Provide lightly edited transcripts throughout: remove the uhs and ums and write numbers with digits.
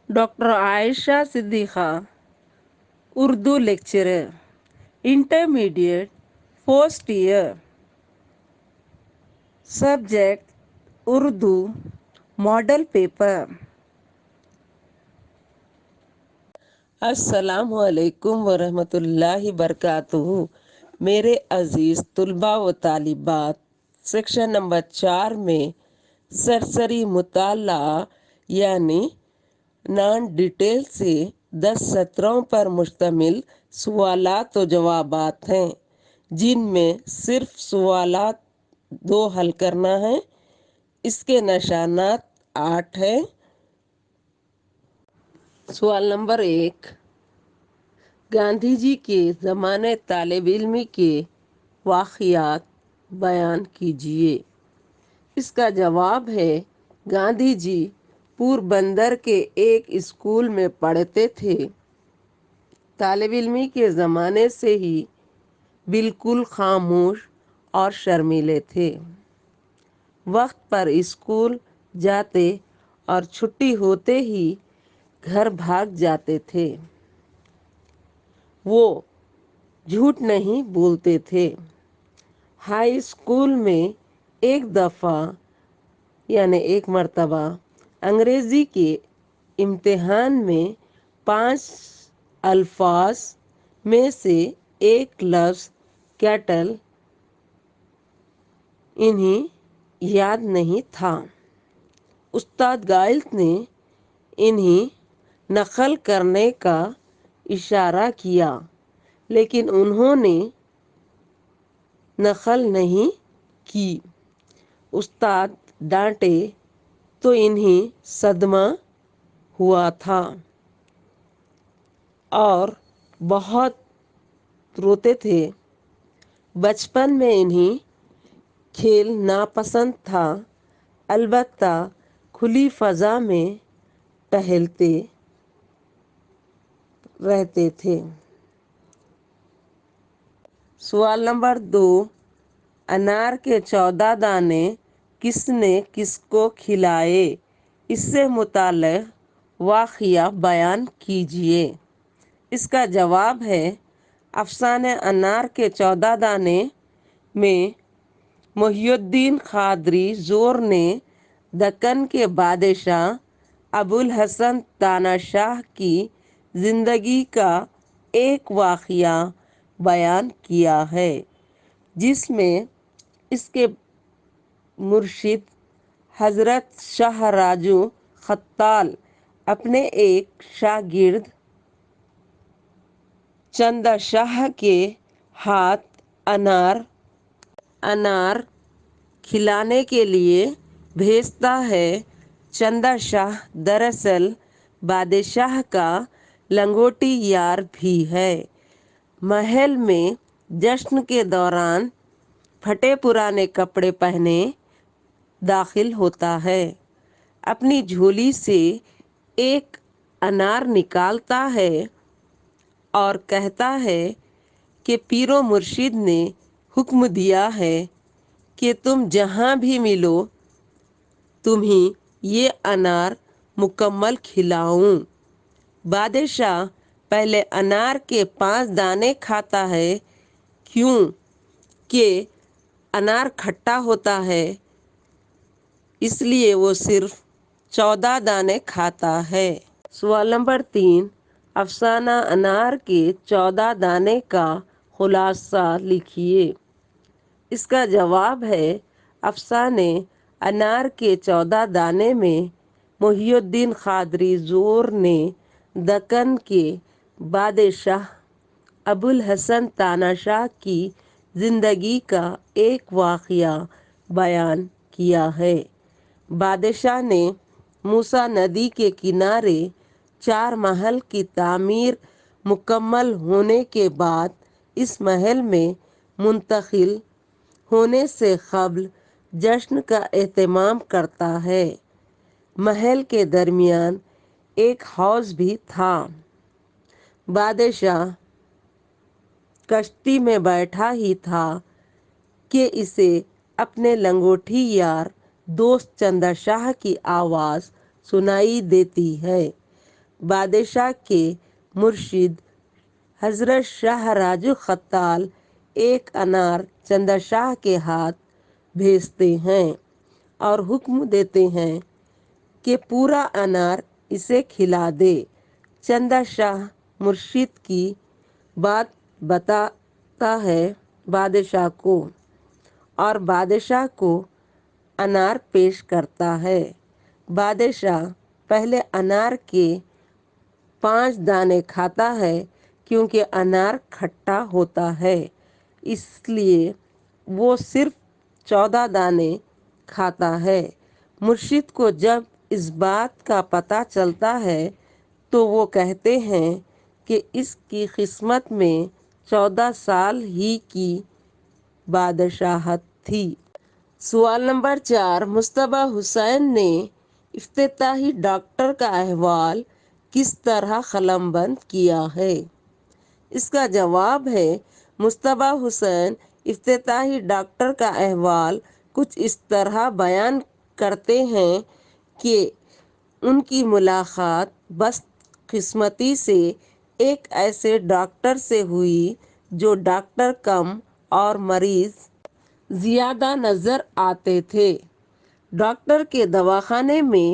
Doctor Ayesha Siddiqa, Urdu lecturer, intermediate, first year, subject Urdu, model paper. السلام علیکم ورحمۃ اللہ وبرکاتہ۔ میرے عزیز طلباء و طالبات، سیکشن نمبر 4 میں سرسری مطالعہ یعنی نان ڈیٹیل سے 10 سطروں پر مشتمل سوالات و جوابات ہیں، جن میں صرف سوالات 2 حل کرنا ہے۔ اس کے نشانات 8 ہیں۔ سوال نمبر 1، گاندھی جی کے زمانۂ طالب علمی کے واقعات بیان کیجیے۔ اس کا جواب ہے، گاندھی جی پوربندر کے ایک اسکول میں پڑھتے تھے۔ طالب علمی کے زمانے سے ہی بالکل خاموش اور شرمیلے تھے۔ وقت پر اسکول جاتے اور چھٹی ہوتے ہی گھر بھاگ جاتے تھے۔ وہ جھوٹ نہیں بولتے تھے۔ ہائی اسکول میں ایک دفعہ یعنی ایک مرتبہ انگریزی کے امتحان میں 5 الفاظ میں سے ایک لفظ کیٹل انہیں یاد نہیں تھا۔ استاد گائلت نے انہیں نقل کرنے کا اشارہ کیا، لیکن انہوں نے نقل نہیں کی۔ استاد ڈانٹے تو انہیں صدمہ ہوا تھا اور بہت روتے تھے۔ بچپن میں انہیں کھیل ناپسند تھا، البتہ کھلی فضا میں ٹہلتے رہتے تھے۔ سوال نمبر 2، انار کے 14 دانے کس نے کس کو کھلائے؟ اس سے متعلق واقعہ بیان کیجیے۔ اس کا جواب ہے، افسانہ انار کے 14 دانے میں محی الدین قادری زور نے دکن کے بادشاہ ابوالحسن تاناشاہ کی زندگی کا ایک واقعہ بیان کیا ہے، جس میں اس کے مرشد حضرت شاہ راجو خطال اپنے ایک شاگرد چندہ شاہ کے ہاتھ انار کھلانے کے لیے بھیجتا ہے۔ چندہ شاہ دراصل بادشاہ کا لنگوٹی یار بھی ہے۔ محل میں جشن کے دوران پھٹے پرانے کپڑے پہنے داخل ہوتا ہے، اپنی جھولی سے ایک انار نکالتا ہے اور کہتا ہے کہ پیر و مرشد نے حکم دیا ہے کہ تم جہاں بھی ملو تمہیں یہ انار مکمل کھلاؤں۔ بادشاہ پہلے انار کے 5 دانے کھاتا ہے، کیوں کہ انار کھٹا ہوتا ہے، اس لیے وہ صرف 14 دانے کھاتا ہے۔ سوال نمبر 3، افسانہ انار کے 14 دانے کا خلاصہ لکھیے۔ اس کا جواب ہے، افسانے انار کے 14 دانے میں محی الدین قادری زور نے دکن کے بادشاہ ابوالحسن تاناشاہ کی زندگی کا ایک واقعہ بیان کیا ہے۔ بادشاہ نے موسیٰ ندی کے کنارے 4 محل کی تعمیر مکمل ہونے کے بعد اس محل میں منتقل ہونے سے قبل جشن کا اہتمام کرتا ہے۔ محل کے درمیان ایک حوض بھی تھا۔ بادشاہ کشتی میں بیٹھا ہی تھا کہ اسے اپنے لنگوٹی یار دوست چندہ شاہ کی آواز سنائی دیتی ہے۔ بادشاہ کے مرشد حضرت شاہ راجو خطال ایک انار چندر شاہ کے ہاتھ بھیجتے ہیں اور حکم دیتے ہیں کہ پورا انار اسے کھلا دے۔ چندر شاہ مرشد کی بات بتاتا ہے بادشاہ کو اور بادشاہ کو انار پیش کرتا ہے۔ بادشاہ پہلے انار کے 5 دانے کھاتا ہے کیونکہ انار کھٹا ہوتا ہے، اس لیے وہ صرف 14 دانے کھاتا ہے۔ مرشد کو جب اس بات کا پتہ چلتا ہے تو وہ کہتے ہیں کہ اس کی قسمت میں 14 سال ہی کی بادشاہت تھی۔ سوال نمبر 4، مصطبیٰ حسین نے افتتاحی ڈاکٹر کا احوال کس طرح قلم بند کیا ہے؟ اس کا جواب ہے، مصطبیٰ حسین افتتاحی ڈاکٹر کا احوال کچھ اس طرح بیان کرتے ہیں کہ ان کی ملاقات بدقسمتی سے ایک ایسے ڈاکٹر سے ہوئی جو ڈاکٹر کم اور مریض زیادہ نظر آتے تھے۔ ڈاکٹر کے دواخانے میں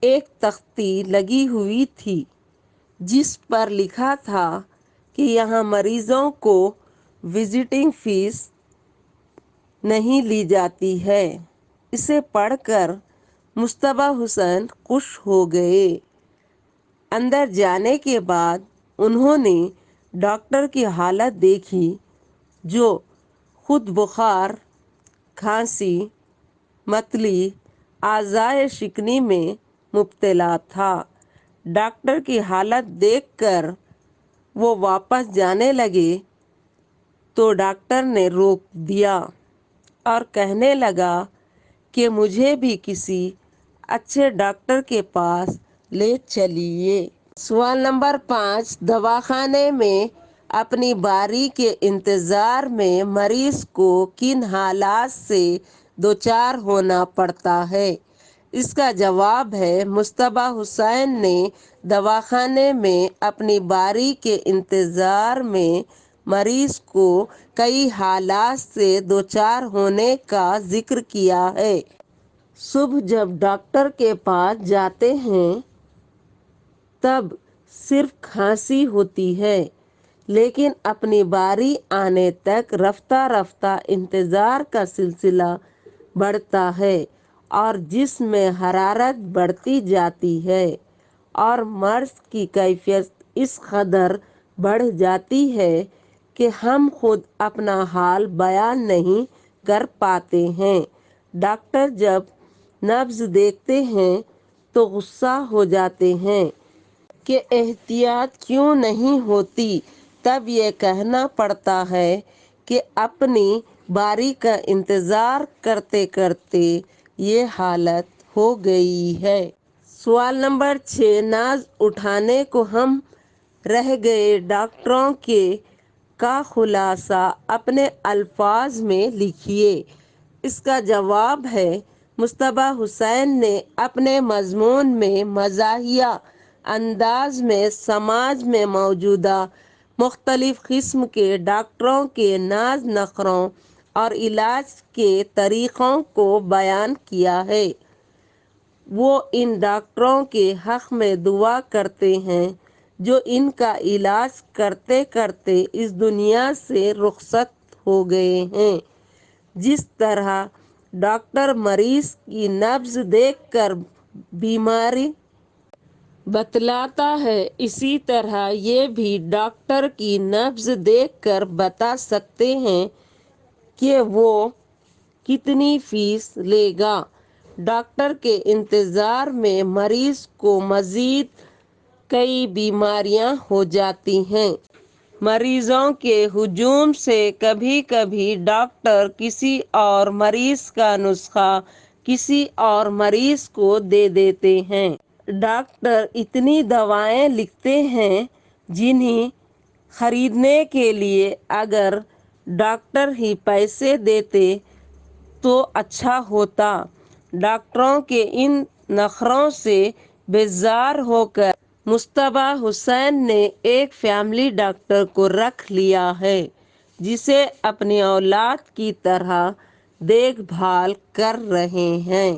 ایک تختی لگی ہوئی تھی جس پر لکھا تھا کہ یہاں مریضوں کو وزٹنگ فیس نہیں لی جاتی ہے۔ اسے پڑھ کر مصطبیٰ حسین خوش ہو گئے۔ اندر جانے کے بعد انہوں نے ڈاکٹر کی حالت دیکھی جو خود بخار، کھانسی، متلی، اعضائے شکنی میں مبتلا تھا۔ ڈاکٹر کی حالت دیکھ کر وہ واپس جانے لگے تو ڈاکٹر نے روک دیا اور کہنے لگا کہ مجھے بھی کسی اچھے ڈاکٹر کے پاس لے چلیے۔ سوال نمبر 5، دواخانے میں اپنی باری کے انتظار میں مریض کو کن حالات سے دوچار ہونا پڑتا ہے؟ اس کا جواب ہے، مصطبیٰ حسین نے دواخانے میں اپنی باری کے انتظار میں مریض کو کئی حالات سے دوچار ہونے کا ذکر کیا ہے۔ صبح جب ڈاکٹر کے پاس جاتے ہیں تب صرف کھانسی ہوتی ہے، لیکن اپنی باری آنے تک رفتہ رفتہ انتظار کا سلسلہ بڑھتا ہے اور جسم میں حرارت بڑھتی جاتی ہے اور مرض کی کیفیت اس قدر بڑھ جاتی ہے کہ ہم خود اپنا حال بیان نہیں کر پاتے ہیں۔ ڈاکٹر جب نبض دیکھتے ہیں تو غصہ ہو جاتے ہیں کہ احتیاط کیوں نہیں ہوتی، تب یہ کہنا پڑتا ہے کہ اپنی باری کا انتظار کرتے کرتے یہ حالت ہو گئی ہے۔ سوال نمبر 6، ناز اٹھانے کو ہم رہ گئے ڈاکٹروں کے کا خلاصہ اپنے الفاظ میں لکھیے۔ اس کا جواب ہے، مصطبیٰ حسین نے اپنے مضمون میں مزاحیہ انداز میں سماج میں موجودہ مختلف قسم کے ڈاکٹروں کے ناز نخروں اور علاج کے طریقوں کو بیان کیا ہے۔ وہ ان ڈاکٹروں کے حق میں دعا کرتے ہیں جو ان کا علاج کرتے کرتے اس دنیا سے رخصت ہو گئے ہیں۔ جس طرح ڈاکٹر مریض کی نبض دیکھ کر بیماری بتلاتا ہے، اسی طرح یہ بھی ڈاکٹر کی نبض دیکھ کر بتا سکتے ہیں کہ وہ کتنی فیس لے گا۔ ڈاکٹر کے انتظار میں مریض کو مزید کئی بیماریاں ہو جاتی ہیں۔ مریضوں کے ہجوم سے کبھی کبھی ڈاکٹر کسی اور مریض کا نسخہ کسی اور مریض کو دے دیتے ہیں۔ ڈاکٹر اتنی دوائیں لکھتے ہیں جنہیں خریدنے کے لیے اگر ڈاکٹر ہی پیسے دیتے تو اچھا ہوتا۔ ڈاکٹروں کے ان نخروں سے بیزار ہو کر مصطفی حسین نے ایک فیملی ڈاکٹر کو رکھ لیا ہے جسے اپنی اولاد کی طرح دیکھ بھال کر رہے ہیں۔